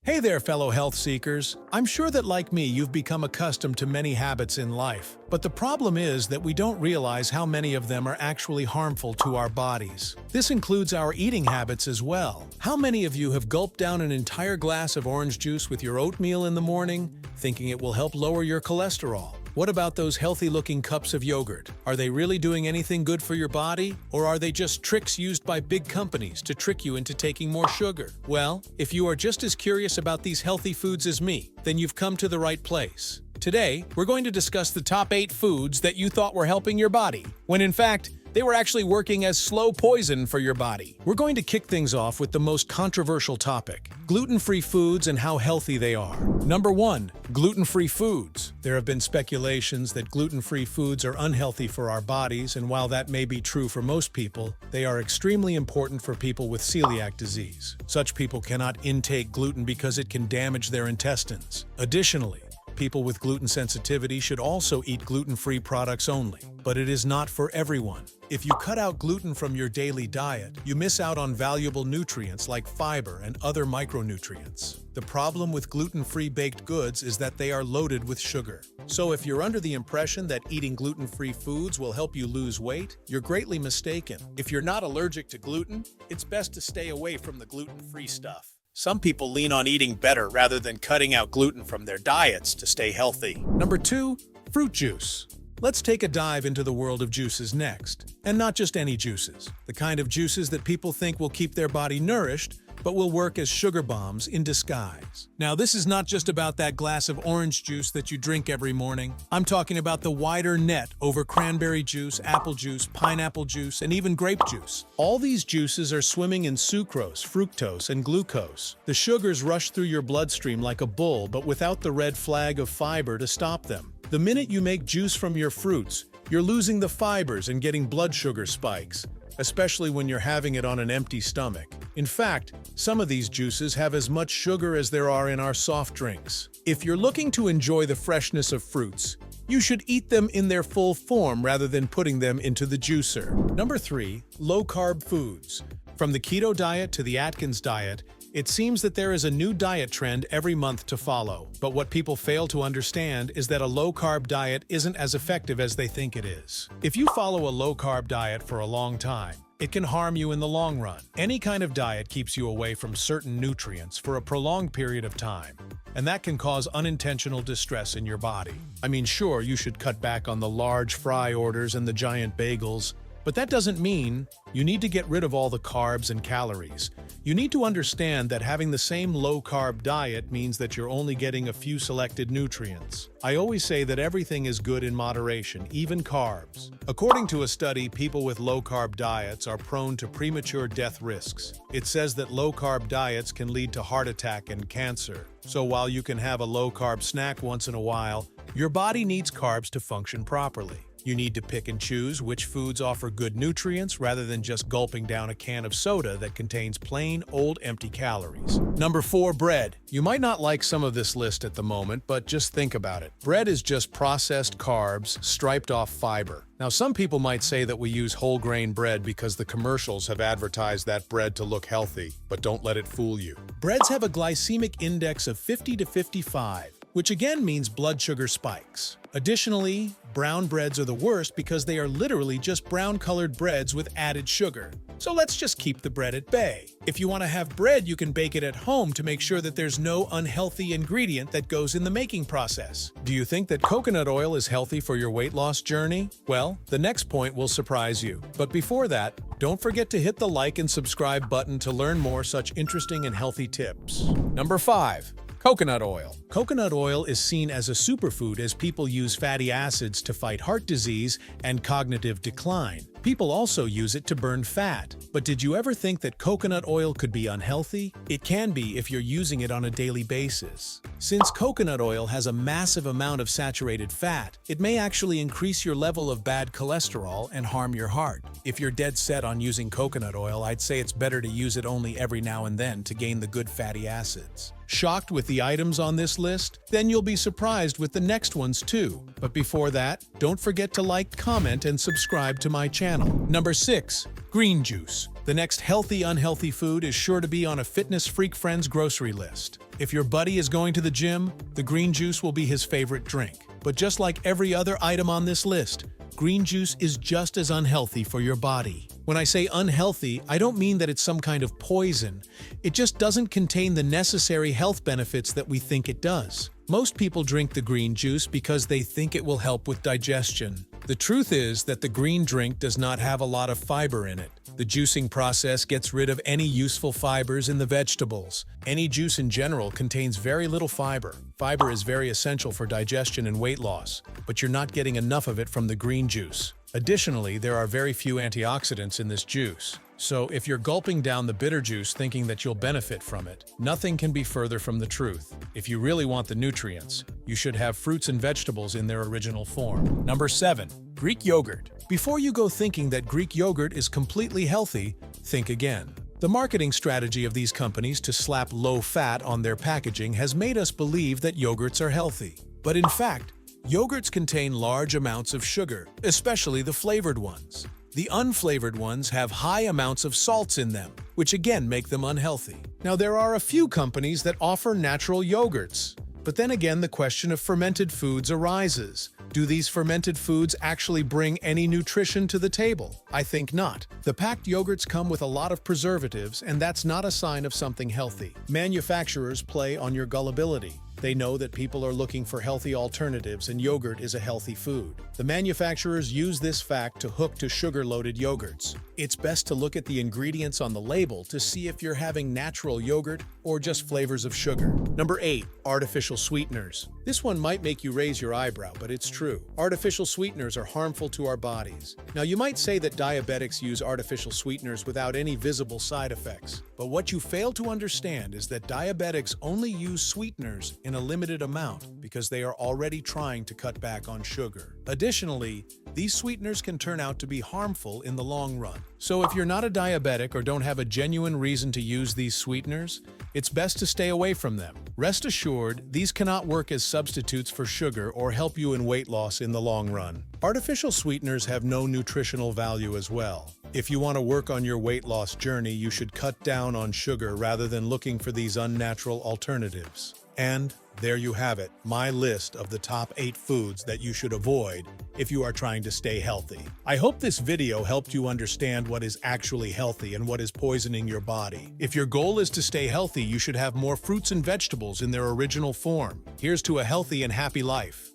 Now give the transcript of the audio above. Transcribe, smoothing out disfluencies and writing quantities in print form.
Hey there, fellow health seekers. I'm sure that, like me, you've become accustomed to many habits in life. But the problem is that we don't realize how many of them are actually harmful to our bodies. This includes our eating habits as well. How many of you have gulped down an entire glass of orange juice with your oatmeal in the morning, thinking it will help lower your cholesterol? What about those healthy-looking cups of yogurt? Are they really doing anything good for your body? Or are they just tricks used by big companies to trick you into taking more sugar? Well, if you are just as curious about these healthy foods as me, then you've come to the right place. Today, we're going to discuss the top 8 foods that you thought were helping your body, when in fact, they were actually working as slow poison for your body. We're going to kick things off with the most controversial topic: gluten-free foods and how healthy they are. Number 1. Gluten-free foods. There have been speculations that gluten-free foods are unhealthy for our bodies, and while that may be true for most people, they are extremely important for people with celiac disease. Such people cannot intake gluten because it can damage their intestines. Additionally, people with gluten sensitivity should also eat gluten-free products only. But it is not for everyone. If you cut out gluten from your daily diet, you miss out on valuable nutrients like fiber and other micronutrients. The problem with gluten-free baked goods is that they are loaded with sugar. So if you're under the impression that eating gluten-free foods will help you lose weight, you're greatly mistaken. If you're not allergic to gluten, it's best to stay away from the gluten-free stuff. Some people lean on eating better rather than cutting out gluten from their diets to stay healthy. Number 2. Fruit juice. Let's take a dive into the world of juices next. And not just any juices. The kind of juices that people think will keep their body nourished, but will work as sugar bombs in disguise. Now, this is not just about that glass of orange juice that you drink every morning. I'm talking about the wider net over cranberry juice, apple juice, pineapple juice, and even grape juice. All these juices are swimming in sucrose, fructose, and glucose. The sugars rush through your bloodstream like a bull, but without the red flag of fiber to stop them. The minute you make juice from your fruits, you're losing the fibers and getting blood sugar spikes, especially when you're having it on an empty stomach. In fact, some of these juices have as much sugar as there are in our soft drinks. If you're looking to enjoy the freshness of fruits, you should eat them in their full form rather than putting them into the juicer. Number 3. Low-carb foods. From the keto diet to the Atkins diet, it seems that there is a new diet trend every month to follow. But what people fail to understand is that a low-carb diet isn't as effective as they think it is. If you follow a low-carb diet for a long time, it can harm you in the long run. Any kind of diet keeps you away from certain nutrients for a prolonged period of time, and that can cause unintentional distress in your body. I mean, sure, you should cut back on the large fry orders and the giant bagels, but that doesn't mean you need to get rid of all the carbs and calories. You need to understand that having the same low-carb diet means that you're only getting a few selected nutrients. I always say that everything is good in moderation, even carbs. According to a study, people with low-carb diets are prone to premature death risks. It says that low-carb diets can lead to heart attack and cancer. So while you can have a low-carb snack once in a while, your body needs carbs to function properly. You need to pick and choose which foods offer good nutrients rather than just gulping down a can of soda that contains plain, old, empty calories. Number 4. Bread. You might not like some of this list at the moment, but just think about it. Bread is just processed carbs, striped off fiber. Now, some people might say that we use whole grain bread because the commercials have advertised that bread to look healthy, but don't let it fool you. Breads have a glycemic index of 50 to 55, which again means blood sugar spikes. Additionally, brown breads are the worst because they are literally just brown-colored breads with added sugar. So let's just keep the bread at bay. If you want to have bread, you can bake it at home to make sure that there's no unhealthy ingredient that goes in the making process. Do you think that coconut oil is healthy for your weight loss journey? Well, the next point will surprise you. But before that, don't forget to hit the like and subscribe button to learn more such interesting and healthy tips. Number 5. Coconut oil. Coconut oil is seen as a superfood as people use fatty acids to fight heart disease and cognitive decline. People also use it to burn fat. But did you ever think that coconut oil could be unhealthy? It can be if you're using it on a daily basis. Since coconut oil has a massive amount of saturated fat, it may actually increase your level of bad cholesterol and harm your heart. If you're dead set on using coconut oil, I'd say it's better to use it only every now and then to gain the good fatty acids. Shocked with the items on this list? Then you'll be surprised with the next ones too. But before that, don't forget to like, comment, and subscribe to my channel. Number 6. Green juice. The next healthy, unhealthy food is sure to be on a fitness freak friend's grocery list. If your buddy is going to the gym, the green juice will be his favorite drink. But just like every other item on this list, green juice is just as unhealthy for your body. When I say unhealthy, I don't mean that it's some kind of poison. It just doesn't contain the necessary health benefits that we think it does. Most people drink the green juice because they think it will help with digestion. The truth is that the green drink does not have a lot of fiber in it. The juicing process gets rid of any useful fibers in the vegetables. Any juice in general contains very little fiber. Fiber is very essential for digestion and weight loss, but you're not getting enough of it from the green juice. Additionally, there are very few antioxidants in this juice. So if you're gulping down the bitter juice thinking that you'll benefit from it, nothing can be further from the truth. If you really want the nutrients, you should have fruits and vegetables in their original form. Number 7. Greek yogurt. Before you go thinking that Greek yogurt is completely healthy, think again. The marketing strategy of these companies to slap low fat on their packaging has made us believe that yogurts are healthy. But in fact, yogurts contain large amounts of sugar, especially the flavored ones. The unflavored ones have high amounts of salts in them, which again make them unhealthy. Now, there are a few companies that offer natural yogurts, but then again the question of fermented foods arises. Do these fermented foods actually bring any nutrition to the table? I think not. The packed yogurts come with a lot of preservatives, and that's not a sign of something healthy. Manufacturers play on your gullibility. They know that people are looking for healthy alternatives, and yogurt is a healthy food. The manufacturers use this fact to hook to sugar-loaded yogurts. It's best to look at the ingredients on the label to see if you're having natural yogurt or just flavors of sugar. Number 8. Artificial sweeteners. This one might make you raise your eyebrow, but it's true. Artificial sweeteners are harmful to our bodies. Now, you might say that diabetics use artificial sweeteners without any visible side effects. But what you fail to understand is that diabetics only use sweeteners in a limited amount because they are already trying to cut back on sugar. Additionally, these sweeteners can turn out to be harmful in the long run. So if you're not a diabetic or don't have a genuine reason to use these sweeteners, it's best to stay away from them. Rest assured, these cannot work as substitutes for sugar or help you in weight loss in the long run. Artificial sweeteners have no nutritional value as well. If you want to work on your weight loss journey, you should cut down on sugar rather than looking for these unnatural alternatives. And there you have it, my list of the top 8 foods that you should avoid if you are trying to stay healthy. I hope this video helped you understand what is actually healthy and what is poisoning your body. If your goal is to stay healthy, you should have more fruits and vegetables in their original form. Here's to a healthy and happy life.